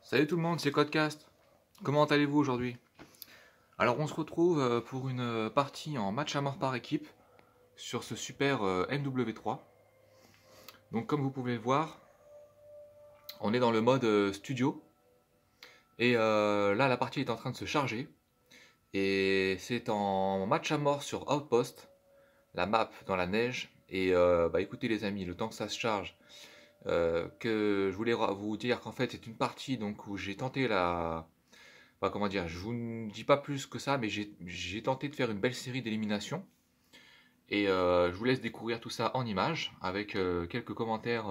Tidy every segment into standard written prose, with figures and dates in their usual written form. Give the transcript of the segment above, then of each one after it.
Salut tout le monde, c'est Codecast. Comment allez-vous aujourd'hui? Alors on se retrouve pour une partie en match à mort par équipe sur ce super MW3. Donc comme vous pouvez le voir, on est dans le mode studio. Et là la partie est en train de se charger. Et c'est en match à mort sur Outpost, la map dans la neige. Et écoutez les amis, le temps que ça se charge, que je voulais vous dire qu'en fait c'est une partie donc où j'ai tenté la... Enfin, comment dire, je vous ne dis pas plus que ça, mais j'ai tenté de faire une belle série d'éliminations. Et je vous laisse découvrir tout ça en images, avec quelques commentaires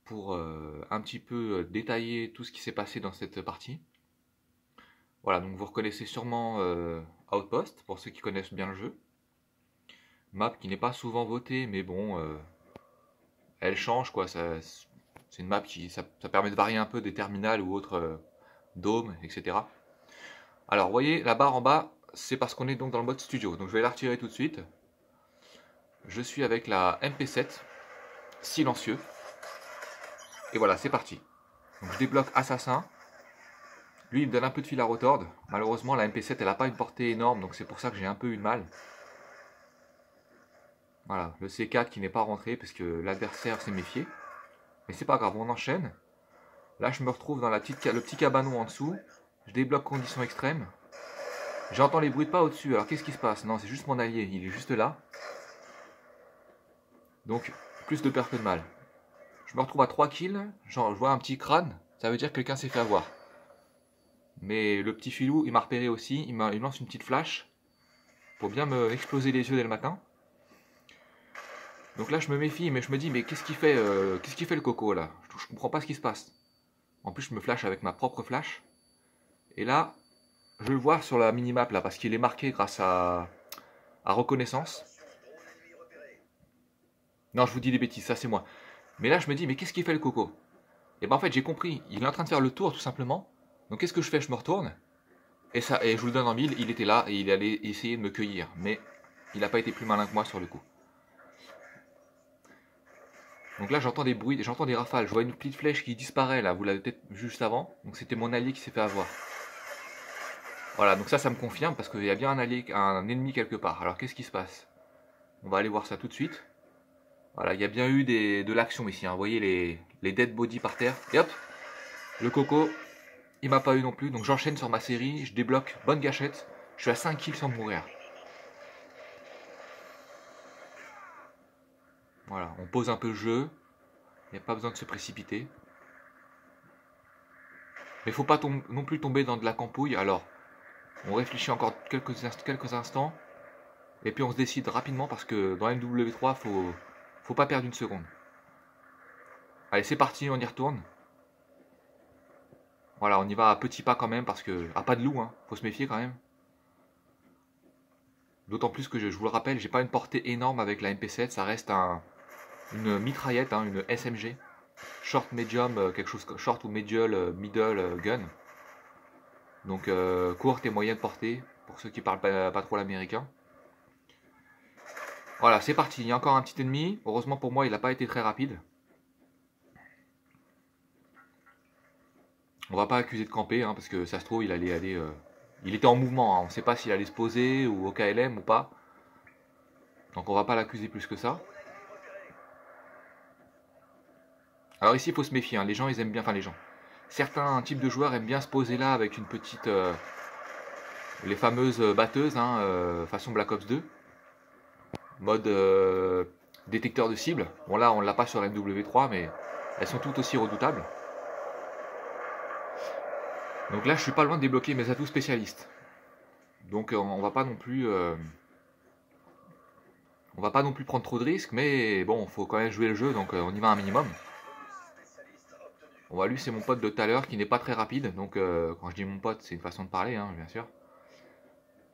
pour un petit peu détailler tout ce qui s'est passé dans cette partie. Voilà, donc vous reconnaissez sûrement Outpost, pour ceux qui connaissent bien le jeu. Map qui n'est pas souvent votée, mais bon, elle change quoi. C'est une map qui ça permet de varier un peu des terminales ou autres dômes, etc. Alors, vous voyez, la barre en bas, c'est parce qu'on est donc dans le mode studio. Donc, je vais la retirer tout de suite. Je suis avec la MP7, silencieux. Et voilà, c'est parti. Donc, je débloque Assassin. Lui, il me donne un peu de fil à retordre. Malheureusement, la MP7, elle n'a pas une portée énorme, donc c'est pour ça que j'ai un peu eu de mal. Voilà, le C4 qui n'est pas rentré parce que l'adversaire s'est méfié. Mais c'est pas grave, on enchaîne. Là, je me retrouve dans le petit cabanon en dessous. Je débloque conditions extrêmes. J'entends les bruits de pas au-dessus. Alors, qu'est-ce qui se passe? Non, c'est juste mon allié. Il est juste là. Donc, plus de peur que de mal. Je me retrouve à 3 kills. Genre, je vois un petit crâne. Ça veut dire que quelqu'un s'est fait avoir. Mais le petit filou, il m'a repéré aussi. Il me lance une petite flash. Pour bien me exploser les yeux dès le matin. Donc là, je me méfie. Mais je me dis, mais qu'est-ce qu'il fait, le coco là? Je comprends pas ce qui se passe. En plus, je me flash avec ma propre flash. Et là, je le vois sur la minimap là. Parce qu'il est marqué grâce à reconnaissance. Non, je vous dis des bêtises. Ça, c'est moi. Mais là, je me dis, mais qu'est-ce qu'il fait le coco? Et ben en fait, j'ai compris. Il est en train de faire le tour tout simplement. Donc qu'est-ce que je fais? Je me retourne. Et je vous le donne en mille. Il était là et il allait essayer de me cueillir. Mais il n'a pas été plus malin que moi sur le coup. Donc là, j'entends des bruits, j'entends des rafales. Je vois une petite flèche qui disparaît là. Vous l'avez peut-être vu juste avant. Donc c'était mon allié qui s'est fait avoir. Voilà, donc ça me confirme parce qu'il y a bien un ennemi quelque part. Alors qu'est-ce qui se passe? On va aller voir ça tout de suite. Voilà, il y a bien eu de l'action ici. Vous voyez les dead bodies par terre. Et hop, le coco, il m'a pas eu non plus. Donc j'enchaîne sur ma série. Je débloque. Bonne gâchette. Je suis à 5 kills sans mourir. Voilà, on pose un peu le jeu. Il n'y a pas besoin de se précipiter. Mais il ne faut pas non plus tomber dans de la campouille. Alors, on réfléchit encore quelques instants. Et puis on se décide rapidement parce que dans MW3, faut pas perdre une seconde. Allez, c'est parti, on y retourne. Voilà, on y va à petits pas quand même parce que... Ah, pas de loup, hein. Faut se méfier quand même. D'autant plus que je vous le rappelle, j'ai pas une portée énorme avec la MP7. Ça reste une mitraillette, hein, une SMG. Short, medium, quelque chose short ou middle gun. Donc courte et moyenne portée, pour ceux qui parlent pas trop l'américain. Voilà, c'est parti, il y a encore un petit ennemi. Heureusement pour moi, il n'a pas été très rapide. On va pas accuser de camper, hein, parce que ça se trouve, il allait aller... il était en mouvement, hein. On ne sait pas s'il allait se poser ou au KLM ou pas. Donc on va pas l'accuser plus que ça. Alors ici, il faut se méfier, hein. Les gens, ils aiment bien... Enfin, les gens. Certains types de joueurs aiment bien se poser là avec une petite... les fameuses batteuses, hein, façon Black Ops 2. Mode détecteur de cible. Bon là, on l'a pas sur la MW3, mais elles sont toutes aussi redoutables. Donc là, je suis pas loin de débloquer mes atouts spécialistes. Donc on va pas non plus... on va pas non plus prendre trop de risques, mais bon, faut quand même jouer le jeu, donc on y va un minimum. On va lui, c'est mon pote de tout à l'heure qui n'est pas très rapide, donc quand je dis mon pote, c'est une façon de parler, hein, bien sûr.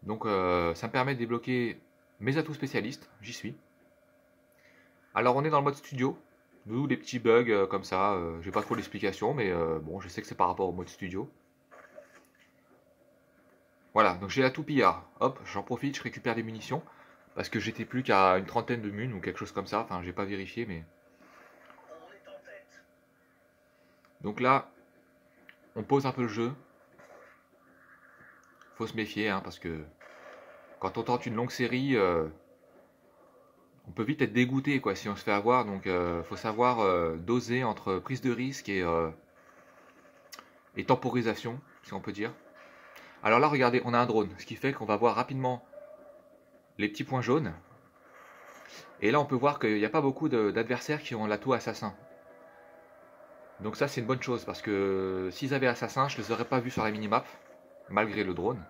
Donc ça me permet de débloquer mes atouts spécialistes, j'y suis. Alors on est dans le mode studio, nous des petits bugs comme ça, j'ai pas trop d'explications, mais bon, je sais que c'est par rapport au mode studio. Voilà, donc j'ai l'atout pillard, hop, j'en profite, je récupère des munitions, parce que j'étais plus qu'à une trentaine de mun ou quelque chose comme ça, enfin j'ai pas vérifié, mais... Donc là, on pose un peu le jeu. Faut se méfier, hein, parce que quand on tente une longue série, on peut vite être dégoûté quoi, si on se fait avoir. Donc faut savoir doser entre prise de risque et temporisation, si on peut dire. Alors là, regardez, on a un drone, ce qui fait qu'on va voir rapidement les petits points jaunes. Et là, on peut voir qu'il n'y a pas beaucoup d'adversaires qui ont l'atout assassin. Donc ça, c'est une bonne chose, parce que s'ils avaient assassin, je ne les aurais pas vus sur la minimap, malgré le drone.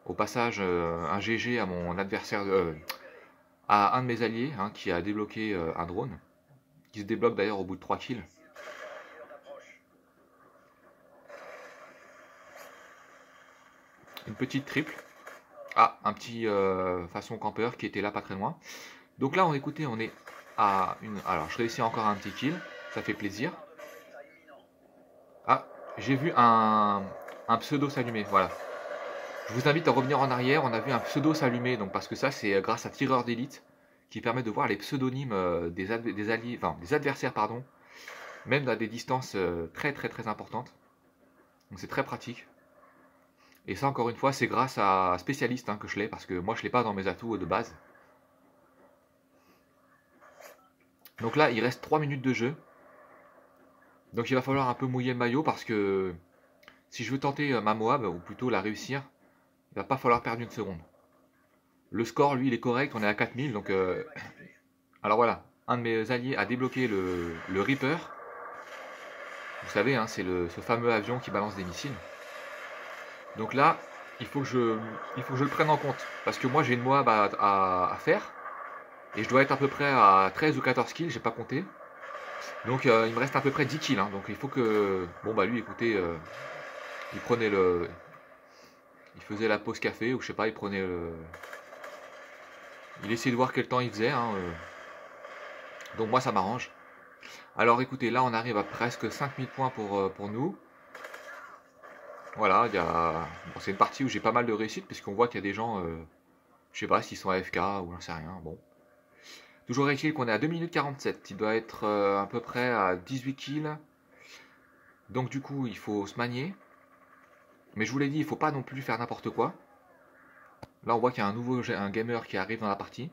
Au passage, un GG à mon adversaire, à un de mes alliés, hein, qui a débloqué un drone, qui se débloque d'ailleurs au bout de 3 kills. Une petite triple. Ah, un petit façon campeur qui était là pas très loin. Donc là, écoutez, on est à une... Alors, je réussis encore un petit kill. Ça fait plaisir. Ah, j'ai vu un pseudo s'allumer. Voilà. Je vous invite à revenir en arrière. On a vu un pseudo s'allumer. Donc, parce que ça, c'est grâce à Tireur d'élite qui permet de voir les pseudonymes des alliés, enfin, des adversaires, pardon. Même à des distances très importantes. Donc, c'est très pratique. Et ça, encore une fois, c'est grâce à Spécialiste hein, que je l'ai, parce que moi, je ne l'ai pas dans mes atouts de base. Donc là, il reste 3 minutes de jeu. Donc il va falloir un peu mouiller le maillot, parce que si je veux tenter ma Moab, ou plutôt la réussir, il va pas falloir perdre une seconde. Le score, lui, il est correct, on est à 4000, donc... Alors voilà, un de mes alliés a débloqué le Reaper. Vous savez, hein, c'est ce fameux avion qui balance des missiles. Donc là, il faut que je le prenne en compte. Parce que moi, j'ai une Moab à faire. Et je dois être à peu près à 13 ou 14 kills, j'ai pas compté. Donc il me reste à peu près 10 kills. Hein. Donc il faut que... Bon bah lui, écoutez, il prenait le... Il faisait la pause café, ou je sais pas, il prenait le... Il essayait de voir quel temps il faisait. Hein, Donc moi, ça m'arrange. Alors écoutez, là on arrive à presque 5000 points pour nous. Voilà, bon, c'est une partie où j'ai pas mal de réussite, puisqu'on voit qu'il y a des gens, je sais pas s'ils sont AFK ou j'en sais rien, bon. Toujours est-il qu'on est à 2 minutes 47, il doit être à peu près à 18 kills. Donc du coup, il faut se manier. Mais je vous l'ai dit, il faut pas non plus faire n'importe quoi. Là, on voit qu'il y a un gamer qui arrive dans la partie.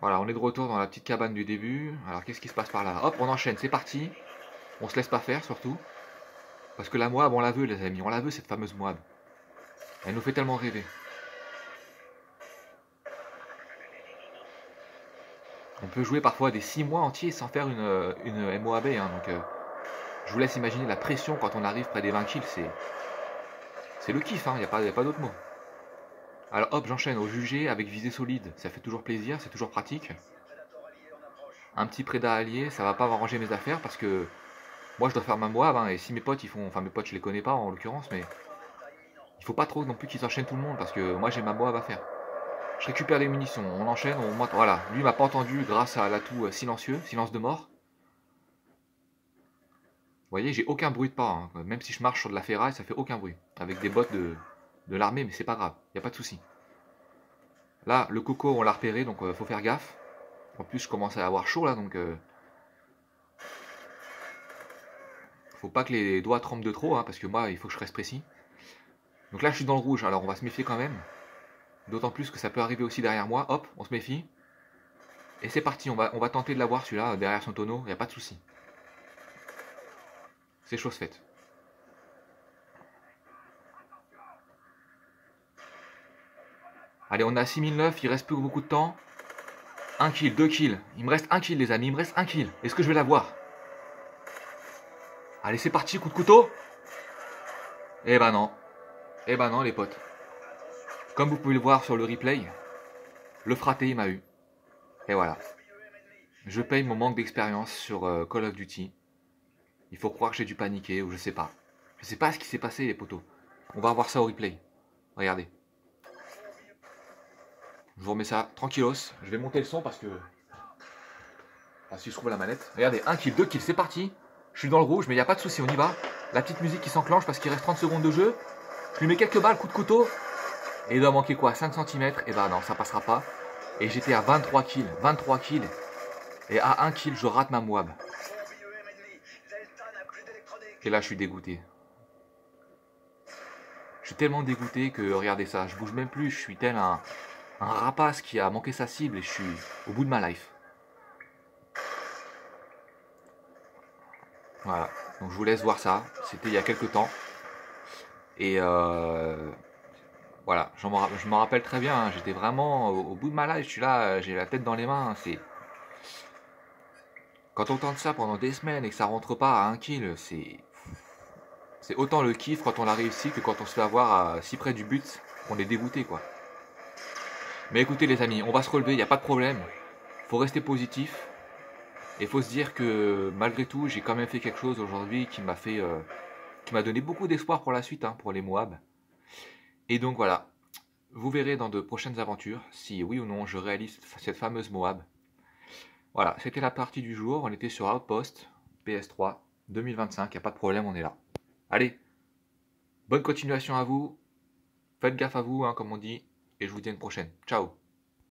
Voilà, on est de retour dans la petite cabane du début. Alors, qu'est-ce qui se passe par là? Hop, on enchaîne, c'est parti. On se laisse pas faire, surtout. Parce que la Moab, on la veut, les amis. On la veut, cette fameuse Moab. Elle nous fait tellement rêver. On peut jouer parfois des 6 mois entiers sans faire une MOAB. Hein, donc, je vous laisse imaginer la pression quand on arrive près des 20 kills. C'est le kiff, il n'y a pas d'autre mot. Alors hop, j'enchaîne au jugé avec visée solide. Ça fait toujours plaisir, c'est toujours pratique. Un petit prédat allié, ça va pas m'arranger mes affaires parce que moi je dois faire ma Moab. Hein, et si mes potes ils font... Enfin mes potes je les connais pas en l'occurrence, mais il faut pas trop non plus qu'ils enchaînent tout le monde parce que moi j'ai ma Moab à faire. Je récupère les munitions, on enchaîne, on monte. Voilà, lui m'a pas entendu grâce à l'atout silencieux, silence de mort. Vous voyez, j'ai aucun bruit de pas. Hein. Même si je marche sur de la ferraille, ça fait aucun bruit. Avec des bottes de l'armée, mais c'est pas grave, il n'y a pas de souci. Là, le coco, on l'a repéré, donc faut faire gaffe. En plus, je commence à avoir chaud là, donc faut pas que les doigts tremblent de trop, hein, parce que moi, il faut que je reste précis. Donc là, je suis dans le rouge, alors on va se méfier quand même. D'autant plus que ça peut arriver aussi derrière moi. Hop, on se méfie. Et c'est parti, on va tenter de l'avoir celui-là, derrière son tonneau, il n'y a pas de souci. C'est chose faite. Allez, on est à 6009, il reste plus beaucoup de temps. 1 kill, 2 kills. Il me reste 1 kill, les amis, il me reste 1 kill. Est-ce que je vais l'avoir? Allez, c'est parti, coup de couteau. Eh ben non. Eh ben non, les potes. Comme vous pouvez le voir sur le replay, le fraté, il m'a eu. Et voilà. Je paye mon manque d'expérience sur Call of Duty. Il faut croire que j'ai dû paniquer ou je sais pas. Je sais pas ce qui s'est passé, les potos. On va voir ça au replay. Regardez. Je vous remets ça tranquillos. Je vais monter le son parce que... Ah, si je trouve la manette. Regardez, 1 kill, 2 kills, c'est parti. Je suis dans le rouge, mais il n'y a pas de souci, on y va. La petite musique qui s'enclenche parce qu'il reste 30 secondes de jeu. Je lui mets quelques balles, coup de couteau. Et il doit manquer quoi, 5 cm? Et bah non, ça passera pas. Et j'étais à 23 kills. 23 kills. Et à 1 kill, je rate ma Moab. Et là, je suis dégoûté. Je suis tellement dégoûté que, regardez ça, je bouge même plus. Je suis tel un rapace qui a manqué sa cible et je suis au bout de ma life. Voilà. Donc je vous laisse voir ça. C'était il y a quelques temps. Et voilà, je m'en rappelle très bien. Hein. J'étais vraiment au bout de ma life. Je suis là, j'ai la tête dans les mains. C'est Quand on tente ça pendant des semaines et que ça rentre pas à 1 kill, c'est autant le kiff quand on l'a réussi que quand on se fait avoir si près du but, on est dégoûté quoi. Mais écoutez les amis, on va se relever, il n'y a pas de problème. Faut rester positif. Et faut se dire que malgré tout, j'ai quand même fait quelque chose aujourd'hui qui m'a donné beaucoup d'espoir pour la suite, hein, pour les Moab. Et donc voilà, vous verrez dans de prochaines aventures si oui ou non je réalise cette fameuse Moab. Voilà, c'était la partie du jour. On était sur Outpost PS3 2025, il n'y a pas de problème, on est là. Allez, bonne continuation à vous. Faites gaffe à vous, hein, comme on dit. Et je vous dis à une prochaine. Ciao.